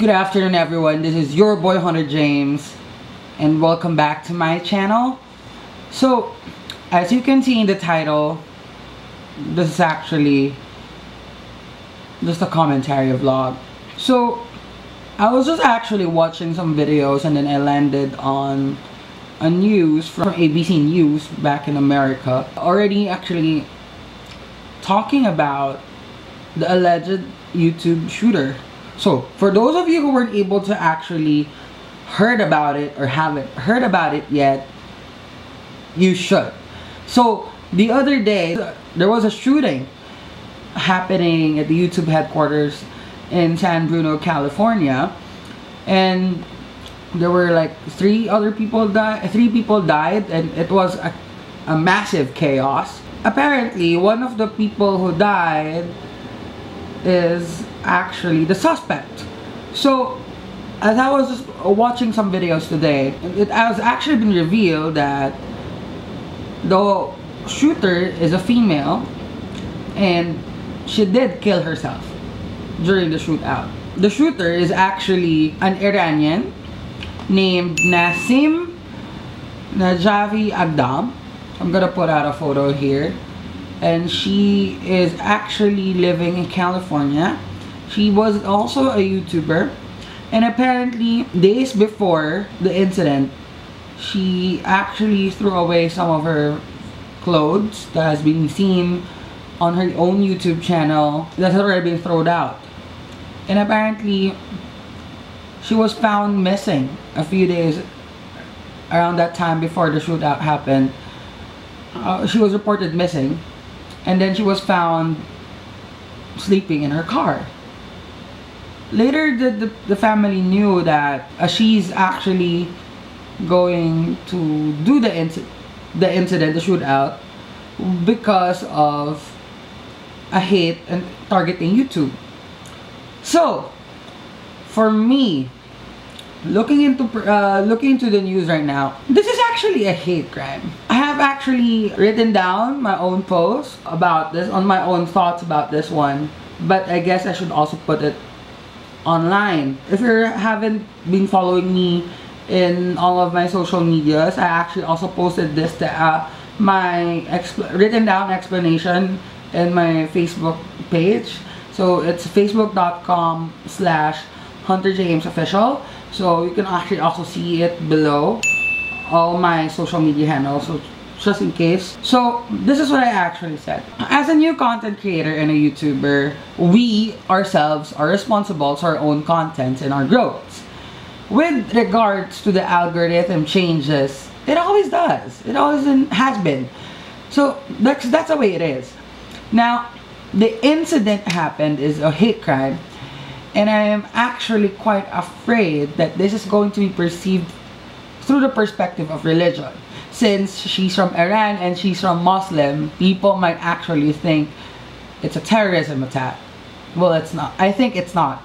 Good afternoon everyone, this is your boy Hunter James and welcome back to my channel. So as you can see in the title, this is actually just a commentary vlog. So I was just actually watching some videos and then I landed on a news from ABC News back in America, already actually talking about the alleged YouTube shooter. So for those of you who weren't able to actually heard about it or haven't heard about it yet, you should. So the other day there was a shooting happening at the YouTube headquarters in San Bruno, California, and there were like three people died, and it was a massive chaos. Apparently one of the people who died is actually the suspect. So as I was just watching some videos today, it has actually been revealed that the shooter is a female and she did kill herself during the shootout. The shooter is actually an Iranian named Nasim Najavi Agdam. I'm gonna put out a photo here, and she is actually living in California. She was also a YouTuber, and apparently days before the incident she actually threw away some of her clothes that has been seen on her own YouTube channel that has already been thrown out. And apparently she was found missing a few days around that time before the shootout happened. She was reported missing, and then she was found sleeping in her car. Later the family knew that she's actually going to do the shootout, because of a hate and targeting YouTube. So for me, looking into the news right now, this is actually a hate crime. I have actually written down my own post about this, on my own thoughts about this one, but I guess I should also put it online. If you haven't been following me in all of my social medias, I actually also posted this my written down explanation in my Facebook page. So it's facebook.com/HunterJamesOfficial. So you can actually also see it below all my social media handles, so just in case. So this is what I actually said. As a new content creator and a YouTuber, we ourselves are responsible for our own contents and our growth. With regards to the algorithm changes, it always does. It always has been. So that's the way it is. Now, the incident happened is a hate crime, and I am actually quite afraid that this is going to be perceived through the perspective of religion. Since she's from Iran and she's from Muslim, people might actually think it's a terrorism attack. Well, it's not. I think it's not.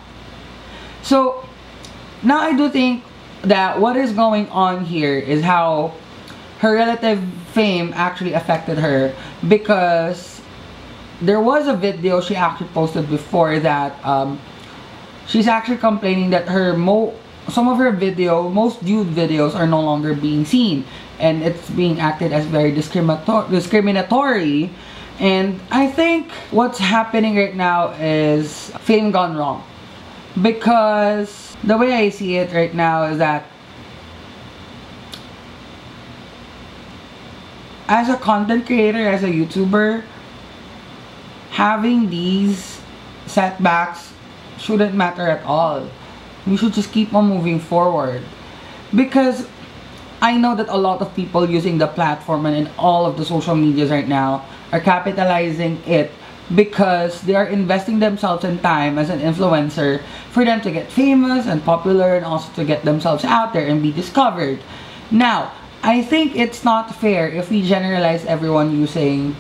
So now I do think that what is going on here is how her relative fame actually affected her, because there was a video she actually posted before that she's actually complaining that some of her most viewed videos are no longer being seen, and it's being acted as very discriminatory. And I think what's happening right now is fame gone wrong, because the way I see it right now is that as a content creator, as a YouTuber, having these setbacks shouldn't matter at all. We should just keep on moving forward, because I know that a lot of people using the platform and in all of the social medias right now are capitalizing it, because they are investing themselves in time as an influencer for them to get famous and popular, and also to get themselves out there and be discovered. Now, I think it's not fair if we generalize everyone using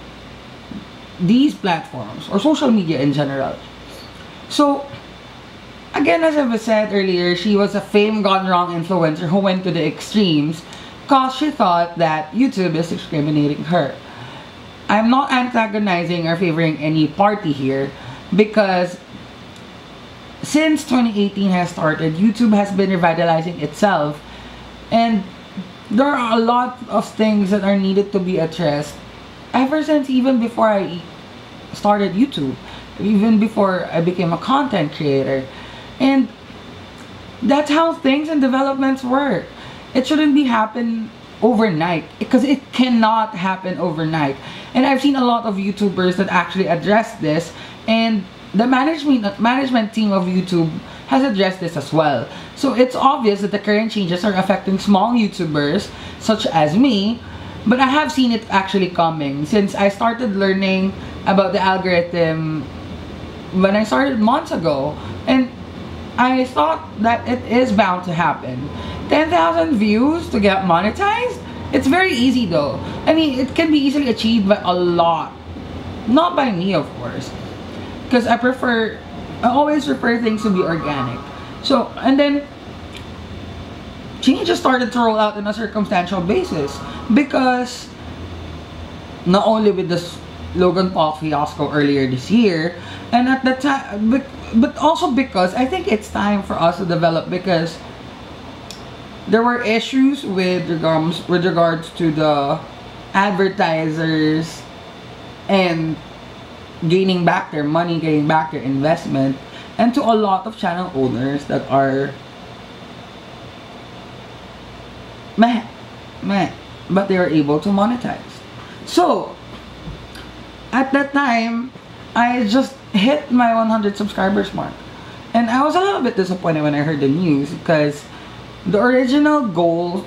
these platforms or social media in general. So again, as I've said earlier, she was a fame gone wrong influencer who went to the extremes because she thought that YouTube is discriminating her. I'm not antagonizing or favoring any party here, because since 2018 has started, YouTube has been revitalizing itself, and there are a lot of things that are needed to be addressed ever since, even before I started YouTube, even before I became a content creator. And that's how things and developments work. It shouldn't be happen overnight, because it cannot happen overnight. And I've seen a lot of YouTubers that actually address this, and the management team of YouTube has addressed this as well. So it's obvious that the current changes are affecting small YouTubers such as me, but I have seen it actually coming since I started learning about the algorithm when I started months ago, and I thought that it is bound to happen. 10,000 views to get monetized? It's very easy though. I mean, it can be easily achieved by a lot. Not by me, of course. Because I always prefer things to be organic. So, and then changes started to roll out on a circumstantial basis. Because not only with the Logan Paul fiasco earlier this year, and at the time, but also because I think it's time for us to develop, because there were issues with regards to the advertisers and gaining back their money, gaining back their investment, and to a lot of channel owners that are meh, but they were able to monetize. So at that time, I just hit my 100 subscribers mark, and I was a little bit disappointed when I heard the news, because the original goal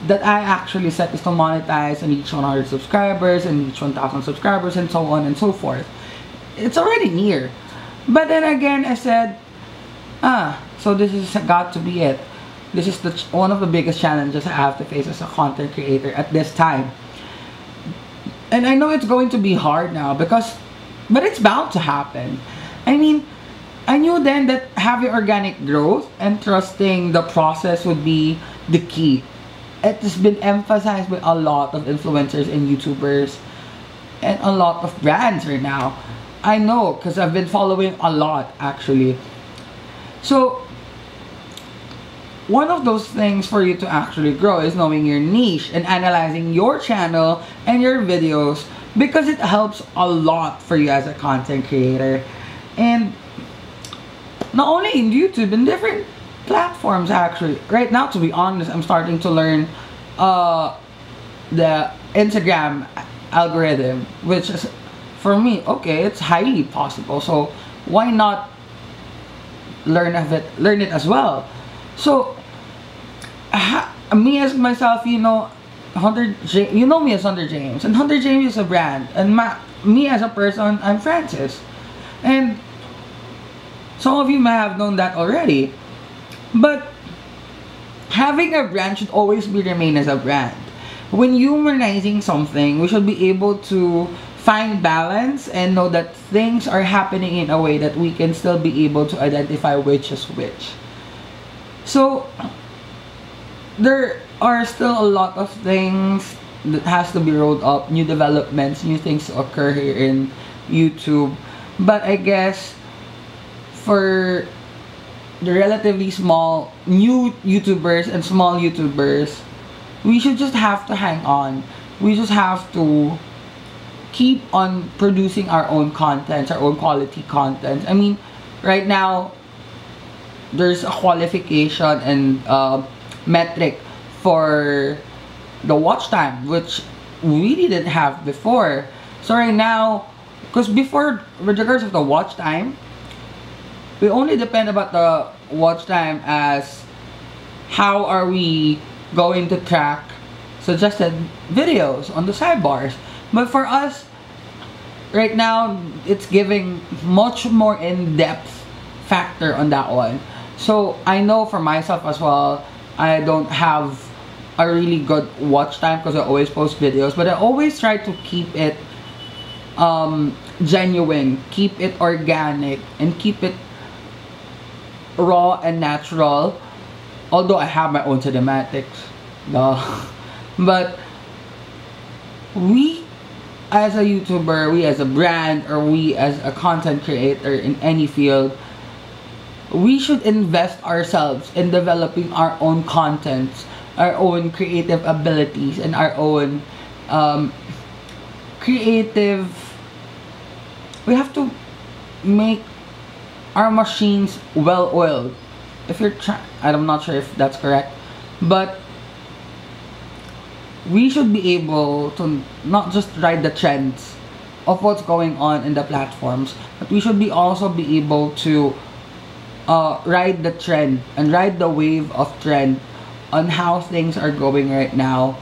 that I actually set is to monetize on each 100 subscribers and each 1,000 subscribers and so on and so forth. It's already near. But then again, I said, so this is got to be it. This is one of the biggest challenges I have to face as a content creator at this time. And I know it's going to be hard now, but it's bound to happen. I mean, I knew then that having organic growth and trusting the process would be the key. It has been emphasized by a lot of influencers and YouTubers and a lot of brands right now. I know, because I've been following a lot actually. So one of those things for you to actually grow is knowing your niche and analyzing your channel and your videos, because it helps a lot for you as a content creator. And not only in YouTube, in different platforms actually. Right now, to be honest, I'm starting to learn the Instagram algorithm, which is, for me, okay, it's highly possible. So why not learn it as well? So me as myself, you know, you know me as Hunter James, and Hunter James is a brand, and me as a person, I'm Francis. And some of you may have known that already, but having a brand should always remain as a brand. When humanizing something, we should be able to find balance and know that things are happening in a way that we can still be able to identify which is which. So there are still a lot of things that has to be rolled up, new developments, new things to occur here in YouTube. But I guess for the relatively small new YouTubers and small YouTubers, we should just have to hang on. We just have to keep on producing our own content, our own quality content. I mean, right now there's a qualification and metric for the watch time, which we didn't have before. So right now, because before, with regards of the watch time, we only depend about the watch time as how are we going to track suggested videos on the sidebars. But for us, right now, it's giving much more in-depth factor on that one. So I know for myself as well, I don't have a really good watch time because I always post videos, but I always try to keep it genuine, keep it organic, and keep it raw and natural. Although I have my own cinematics, but we as a YouTuber, we as a brand, or we as a content creator in any field, we should invest ourselves in developing our own contents, our own creative abilities, and our own creative. We have to make our machines well oiled. If you're I'm not sure if that's correct, but we should be able to not just ride the trends of what's going on in the platforms, but we should be also be able to ride the trend and ride the wave of trend on how things are going right now,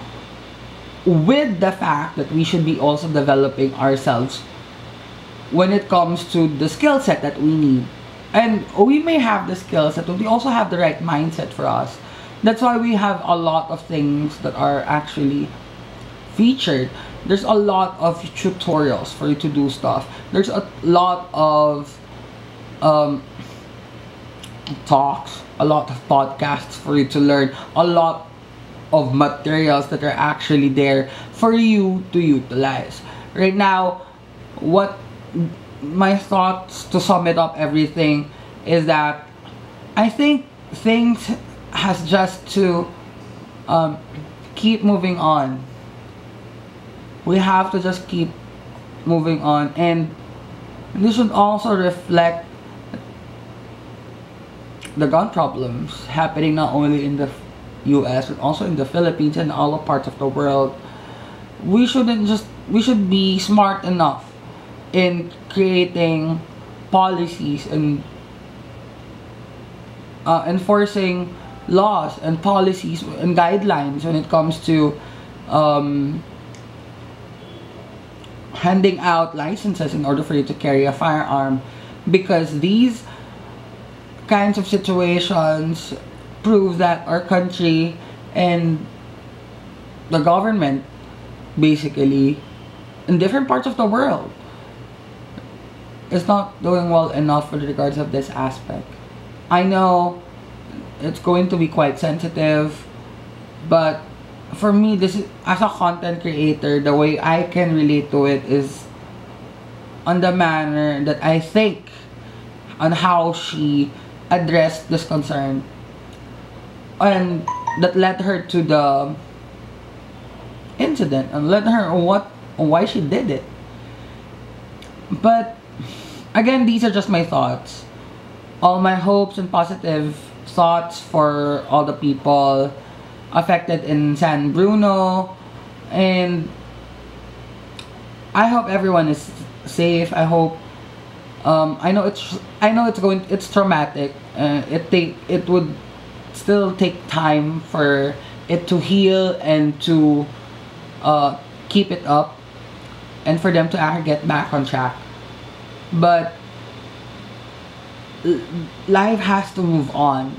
with the fact that we should be also developing ourselves when it comes to the skill set that we need. And we may have the skill set, but we also have the right mindset for us. That's why we have a lot of things that are actually featured. There's a lot of tutorials for you to do stuff. There's a lot of talks, a lot of podcasts for you to learn, a lot of materials that are actually there for you to utilize. Right now, what my thoughts to sum it up everything is that I think things has just to keep moving on. We have to just keep moving on, and this should also reflect the gun problems happening not only in the US but also in the Philippines and all parts of the world. We should be smart enough in creating policies and enforcing laws and policies and guidelines when it comes to handing out licenses in order for you to carry a firearm, because these kinds of situations prove that our country and the government, basically in different parts of the world, is not doing well enough with regards of this aspect. I know it's going to be quite sensitive, but for me, this is, as a content creator, the way I can relate to it is on the manner that I think on how she addressed this concern, and that led her to the incident and led her why she did it. But again, these are just my thoughts. All my hopes and positive thoughts for all the people affected in San Bruno, and I hope everyone is safe. I hope I know it's traumatic. It would still take time for it to heal and to keep it up, and for them to actually get back on track. But life has to move on.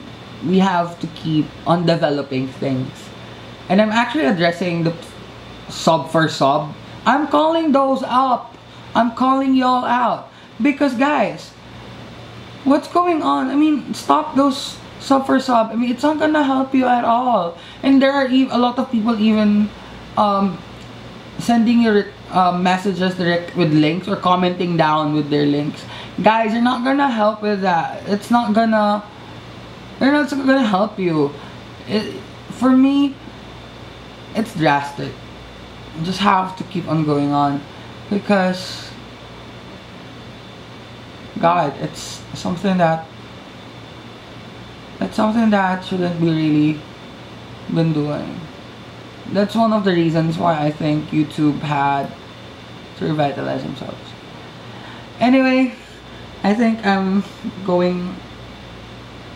We have to keep on developing things. And I'm actually addressing the sub for sub. I'm calling those up. I'm calling y'all out. Because guys, what's going on? I mean, stop those sub for sub. I mean, it's not gonna help you at all. And there are a lot of people even sending you messages direct with links, or commenting down with their links. Guys, you're not gonna help with that. They're not gonna help you. For me, it's drastic. You just have to keep on going on, because God, it's something that shouldn't be really been doing. That's one of the reasons why I think YouTube had to revitalize themselves. Anyway, I think I'm going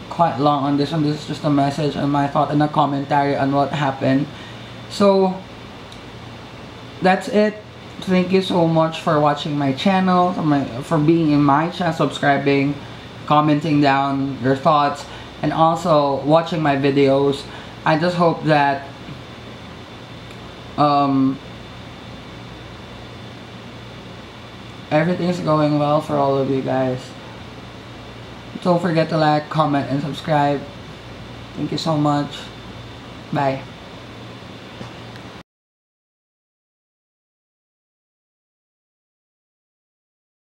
quite long on this one. This is just a message and my thought and a commentary on what happened. So that's it. Thank you so much for watching my channel, for being in my channel, subscribing, commenting down your thoughts, and also watching my videos. I just hope that everything's going well for all of you guys. Don't forget to like, comment, and subscribe. Thank you so much. Bye.